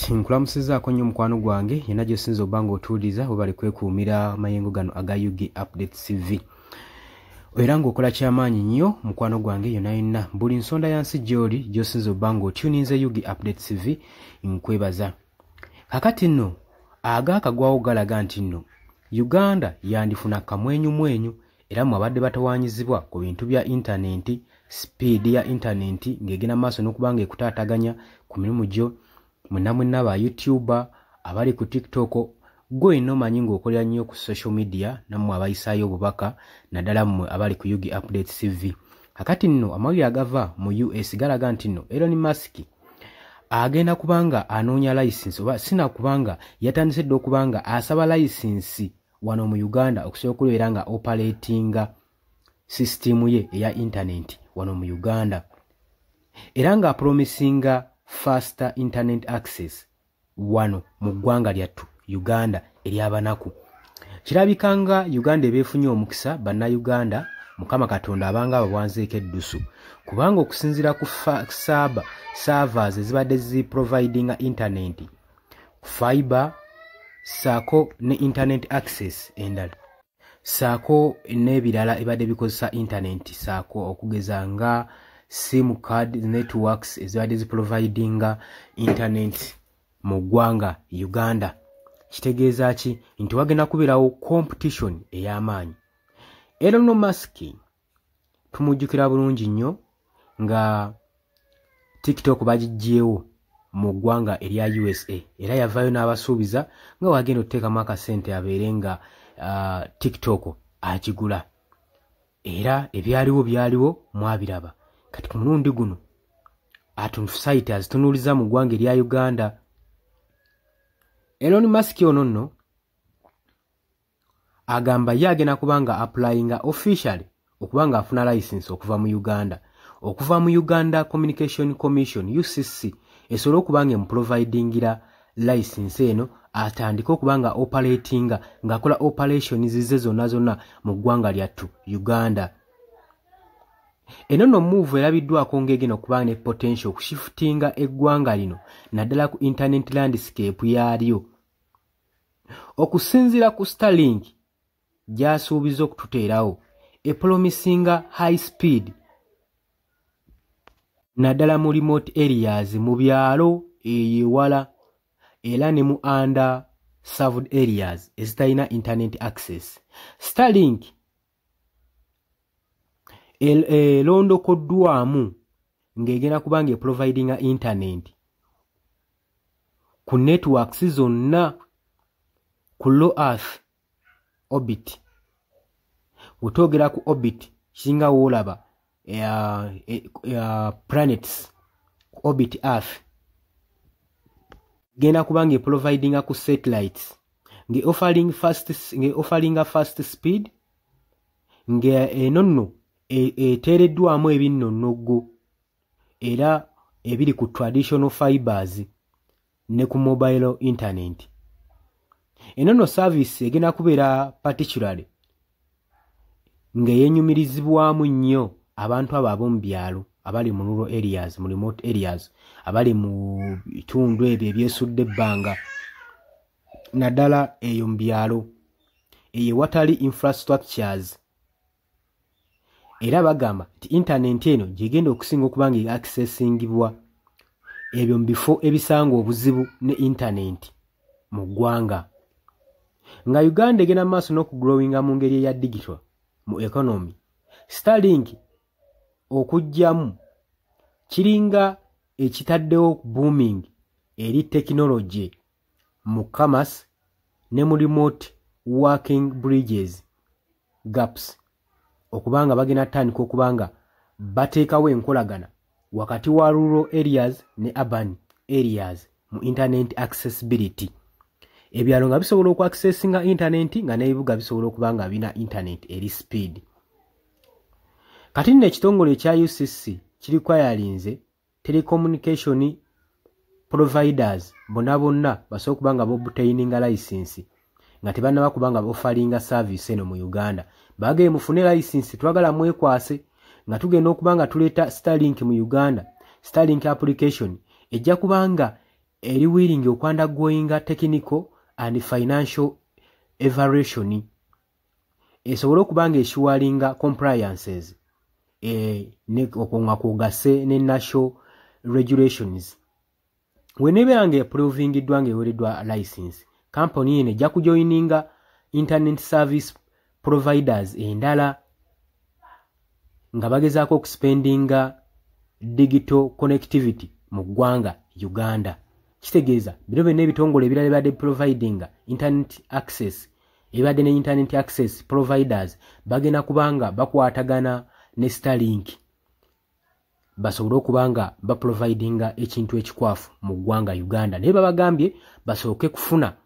Alright, nkulamusizaako nnyo mukwano gwange yenna gy'osinza obba ng'otuuliza bwe bali kwekuumira mayengo gano aga UG Update TV. Era ng'okola kyamaanyi nnyo mukwano gwange yonna yonna buli nsonda yansi gy'oli gy'osinza obba ng'otuninze UG Update TV nkwebaza. Kakati nno agaakagwawo galaga nti nno Uganda yandifuna kamwenyumwenyu era mwabadde batawaanyizibwa ku bintu bya intaneti, speed ya intaneti ng'egenda maaso n'okuba ng'ekutaataganya ku mirimu gyo mwenna ba YouTuber abali ku TikTok gwe ino manyi ng'okolera nnyo ku social media nammwe abayisaayo obubaka naddala mmwe abali ku UG Update TV. Kakati nno amawulire agava mu US galaga nti nno Elon Musk agenda kubanga anoonya license oba sina kubanga yatandise dde okubanga asaba license wano mu Uganda okusobola okubeera nga operatinga system ye eya internet wano mu Uganda era nga promisinga faster internet access wano mu ggwanga lyattu Uganda ery'abanaku. Kirabikanga Uganda ebeefunye omukisa bannayuganda Mukama Katonda abanga ababwanzeeko eddusu kubanga okusinziira ku servers ezibadde ziprovidinga internet fiber saako ne internet access endala saako n'ebirala ebadde bikozesa internet saako okugeza nga SIM card networks ezibadde ziprovidinga internet mu ggwanga Uganda. Kitegeeza ki nti wagenda kubeerawo competition ey'amaanyi. Elon Musk tumujjukira bulungi nnyo nga TikTok bagiggyewo mu ggwanga erya USA era yavaayo n'abasuubiza nga wagenda okuteekamu akasente abeere nga TikTok agigula era byaliwo mwabiraba. Kati ku mulundi guno site azitunuuliza mu ggwanga erya Uganda. Elon Musk ono nno agamba ye agenda kubanga applyinga officially okubanga afuna license okuva mu Uganda Communication Commission UCC esobola okubanga emuprovidingira license eno atandika okubanga operatinga ng'akola operations ze zonna mu ggwanga lyattu Uganda. Eno no move erabiddwako ng'egenda okuba ne potential okushiftinga eggwanga lino naddala ku internet landscape yaalyo. Okusinziira ku Starlink gy'asuubiza okututeerawo epromisinga high speed naddala mu remote areas mu byalo ewala era ne mu under served areas ezitalina internet access. Starlink elondokoddwamu ng'egenda kubanga eprovidinga internet ku networks zonna ku low earth orbit. Wetwogera ku orbit kisinga woolaba planets ku orbit earth genda kubanga eprovidinga ku satellites ng'offeringa fast speed ng'eno nno eteereddwamu ebinnonnoggo era ebiri ku traditional fibers ne ku mobile internet. Eno no service egenda kubeera particularly ng'eyeenyumirizibwamu nnyo abantu abo ab'omu byalo abali mu rural areas mu remote areas abali mu bitundu ebyo ebyesudde ebbanga naddala eyo mu byalo eyo watali infrastructures. Era bagamba nti internet eno gyegenda okusinga okuba nga accessingibwa ebyo mu bifo ebisanga obuzibu ne internet mu ggwanga. Nga Uganda egenda maaso n'okugrowinga mu ngeri eya digital mu economy. Starlink okujjamu kiringa ekitaddewo booming eri technology mu commerce ne mu remote working bridges gaps okubanga bagenda tandika okubanga bateekawo enkolagana wakati wa rural areas ne urban areas mu internet accessibility. Ebyalo nga bisobola okuaccessinga internet nga n'ebibuga bisobola okubanga bina internet eri speed. Kati nno ekitongole ekya UCC kiriko yalinze telecommunication providers bonna basobola okubanga bobutaininga license nga tebannaba kubanga bofalinga service eno mu Uganda. Bagee mufune license twagala mwekwase nga tugenda okubanga tuleeta Starlink mu Uganda. Starlink application ejja kubanga eri willing okwandagoyinga technical and financial evaluation esobola okuba nga eshiwalinga compliances ne okunga kugase ne national regulations. Whenever nga approvingiddwa nga ewereddwa license, company yene ejja kujoininga internet service providers endala nga bagezaako okuspendinga digital connectivity mu ggwanga Uganda. Kitegeeza bino byonna ebitongole ebirala ebadde providing internet access ebadde ne internet access providers bagenda kubanga bakwatagana ne Starlink basobole okubanga baprovidinga ekintu ekikwafu mu ggwanga Uganda. Naye babagambye basooke kufuna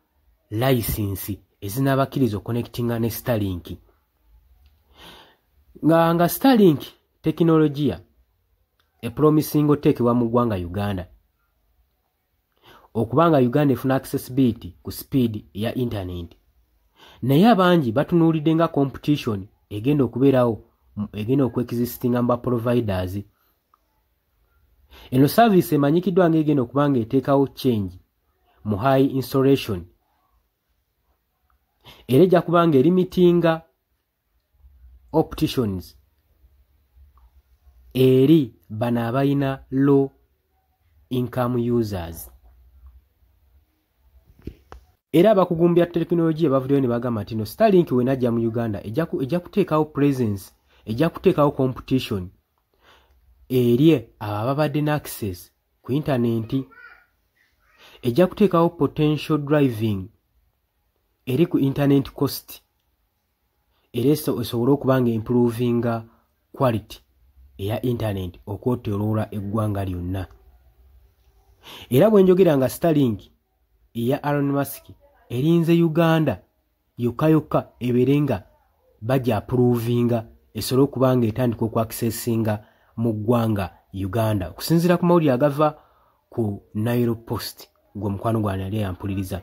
license ezinabakkiriza connectinga ne Starlink. Nga Starlink teknologia promising oteekebwa mu ggwanga Uganda okubanga Uganda efuna accessibility ku speed ya internet. Naye abangi batunuulidde nga competition egenda okubeerawo egenda okwexistinga mba providers. Eno service emanyikiddwa nga egenda okubanga eteekawo change mu high installation era ejja kubanga erimitinga opticians eri bana abalina low income users. Era abakugumbya teknologiya bavuddeyo ne bagamba nti no Starlink wenajja mu Uganda ejja kuteekawo presence, ejja kuteekawo competition eri ababadde na access ku internet, ejja kuteekawo potential driving eri ku internet cost era esobole okubanga improvinga quality eya internet okwetooloola eggwanga lyonna. Era bwe njogera nga Starlink eya Elon Musk erinze Uganda yokka eberenga bajja approvinga esobole okubanga etandika okwaccessinga mu ggwanga Uganda okusinziira ku mawulire agava ku Nile Post gwe mukwano gwange yali yampuliriza.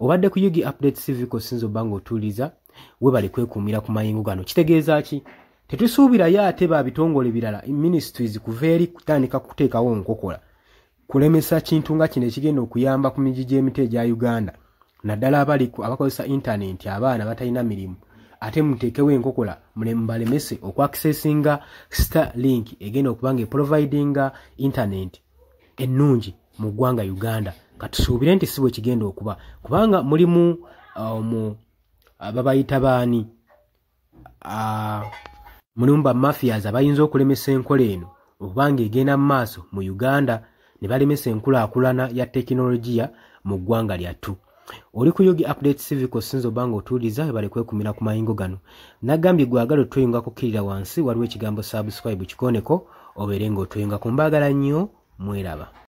Obadde ku Yugi Update TV ko sinzo bango otuliza webale kwekuumira ku mayingo gano. Kitegeeza ki? Tetusuubirayo ate ba bitongole birala ministries kuveeri kutandika kuteekawo nkokola kulemesa kintu nga kino ekigenda okuyamba ku miji gy'emite gya Uganda naddala abakozesa internet abaana batalina mirimu ate muteekewo enkokola balemese okwaccessinga Starlink egenda okubanga providinga internet ennungi mu ggwanga Uganda. Katusuubire nti si bwe kigenda okuba kubanga mulimu babayita baani mulimu ba mafias abayinza okulemesa enkola eno okubanga egenda mu maaso mu Uganda ne balemesa enkulaakulana ya teknologiya mu ggwanga lyattu. Oli ku Yugi Update TV ko sinzo bango otuliza bale kwekumira ku mayingo gano. Nagambye gwagalo tweyunga kukkirira wansi waliwo ekigambo subscribe kikoneko oberenga otweyunga ku mbagala nnyo mweraba.